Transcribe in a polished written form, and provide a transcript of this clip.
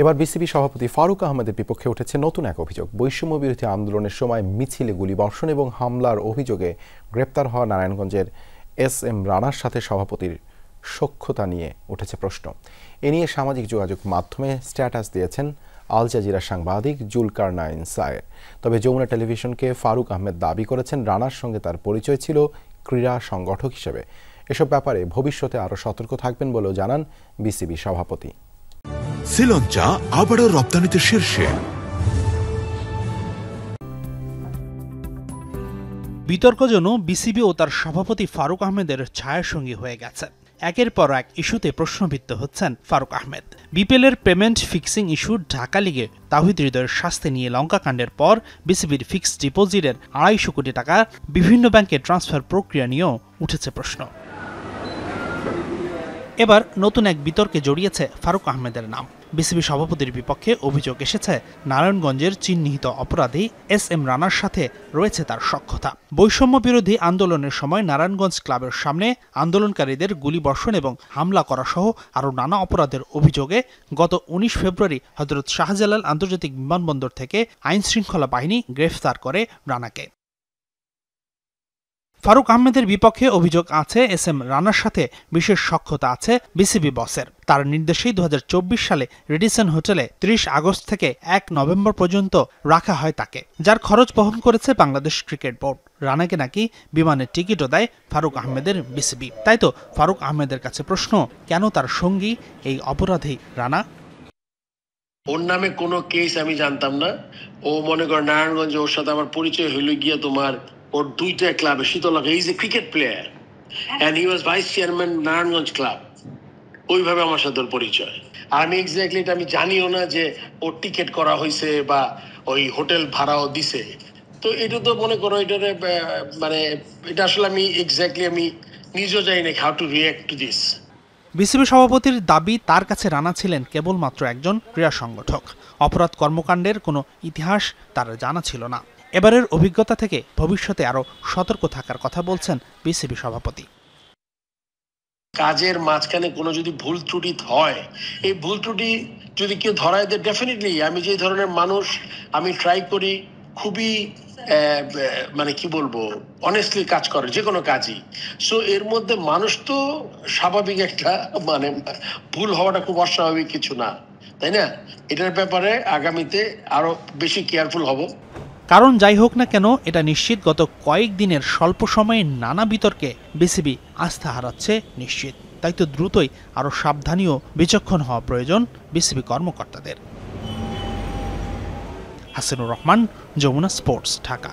এবার বিসিবি সভাপতি ফারুক আহমেদের বিপক্ষে উঠেছে নতুন এক অভিযোগ। বৈষম্য বিরোধী আন্দোলনের সময় মিছিলে গুলিবর্ষণ এবং হামলার অভিযোগে গ্রেপ্তার হওয়া নারায়ণগঞ্জের SM রানার সাথে সভাপতির সখ্যতা নিয়ে উঠেছে প্রশ্ন। এ নিয়ে সামাজিক যোগাযোগ মাধ্যমে স্ট্যাটাস দিয়েছেন আল জাজিরা সাংবাদিক জুলকারনাইন সায়ের। তবে যমুনা টেলিভিশনকে ফারুক আহমেদ দাবি করেছেন রানার সঙ্গে তার পরিচয় ছিল ক্রীড়া সংগঠক হিসেবে। এসব ব্যাপারে ভবিষ্যতে আরও সতর্ক থাকবেন বলেও জানান বিসিবি সভাপতি। শ্রীলঙ্কা আবারও রপ্তানিতে শীর্ষে। বিতর্ক যেন বিসিবি ও তার সভাপতি ফারুক আহমেদের ছায়াসঙ্গী হয়ে গেছে। একের পর এক ইস্যুতে প্রশ্নবিদ্ধ হচ্ছেন ফারুক আহমেদ। বিপিএলের পেমেন্ট ফিক্সিং ইস্যু, ঢাকা লিগে তাওহিদ হৃদয়ের শাস্তি নিয়ে লঙ্কাকাণ্ডের পর বিসিবির ফিক্সড ডিপোজিটের 250 কোটি টাকা বিভিন্ন ব্যাংকে ট্রান্সফার প্রক্রিয়া নিয়েও উঠেছে প্রশ্ন। এবার নতুন এক বিতর্কে জড়িয়েছে ফারুক আহমেদের নাম। বিসিবি সভাপতির বিপক্ষে অভিযোগ এসেছে নারায়ণগঞ্জের চিহ্নিত অপরাধী SM রানার সাথে রয়েছে তার সখ্যতা। বৈষম্য বিরোধী আন্দোলনের সময় নারায়ণগঞ্জ ক্লাবের সামনে আন্দোলনকারীদের গুলিবর্ষণ এবং হামলা করা সহ আরও নানা অপরাধের অভিযোগে গত 19 ফেব্রুয়ারি হযরত শাহজালাল আন্তর্জাতিক বিমানবন্দর থেকে আইনশৃঙ্খলা বাহিনী গ্রেফতার করে রানাকে। ফারুক আহমেদের বিপক্ষে অভিযোগ আছে SM রানার সাথে বিশেষ সখ্যতা আছে বিসিবি বসের। তার নির্দেশেই 2024 সালে রেডিসন হোটেলে 30 আগস্ট থেকে 1 নভেম্বর পর্যন্ত রাখা হয় তাকে, যার খরচ বহন করেছে বাংলাদেশ ক্রিকেট বোর্ড। রানাকে নাকি বিমানের টিকিটও দেয় ফারুক আহমেদের বিসিবি। তাই তো ফারুক আহমেদের কাছে প্রশ্ন, কেন তার সঙ্গী এই অপরাধী রানা? ওর নামে কোনো কেস আমি জানতাম না। ও মনে করে নারায়ণগঞ্জে ওর সাথে আমার পরিচয় হইল গিয়া তোমার ওর দুইটা ক্লাবে, Shitalakshya, is a cricket player and he was vice chairman Narayanganj club. ওইভাবে আমার সাথে ওর পরিচয়। আর আমি এক্স্যাক্টলি এটা আমি জানিও না যে ওর টিকিট করা হয়েছে বা ওই হোটেল ভাড়াও দিছে। তো এটা তো মনে করো এটা মানে এটা আসলে আমি এক্স্যাক্টলি আমি নিজেও জানি না how to react to this. BCB সভাপতির দাবি, তার কাছে রানা ছিলেন কেবলমাত্র একজন ক্রীড়া সংগঠক। অপরাধ কর্মকাণ্ডের কোনো ইতিহাস তার জানা ছিল না। এবারের অভিজ্ঞতা থেকে ভবিষ্যতে আরো সতর্ক থাকার কথা বলছেন বিসিবি সভাপতি। কাজের মাঝখানে কোনো যদি ভুল ত্রুটি হয়, এই ভুল ত্রুটি যদি কেউ ধরায় দেয়, ডেফিনেটলি আমি যে ধরনের মানুষ, আমি ট্রাই করি খুবই মানে কি বলবো, অনেস্টলি কাজ করে যে কোনো কাজই। সো এর মধ্যে মানুষ তো স্বাভাবিক একটা মানে ভুল হওয়াটা খুব অস্বাভাবিক কিছু না, তাই না? এটার ব্যাপারে আগামীতে আরো বেশি কেয়ারফুল হব। কারণ যাই হোক না কেন, এটা নিশ্চিত গত কয়েকদিনের স্বল্প সময়ে নানা বিতর্কে বিসিবি আস্থা হারাচ্ছে নিশ্চিত। তাই তো দ্রুতই আরো সাবধানী ও বিচক্ষণ হওয়া প্রয়োজন বিসিবি কর্মকর্তাদের। হাসিনুর রহমান, যমুনা স্পোর্টস, ঢাকা।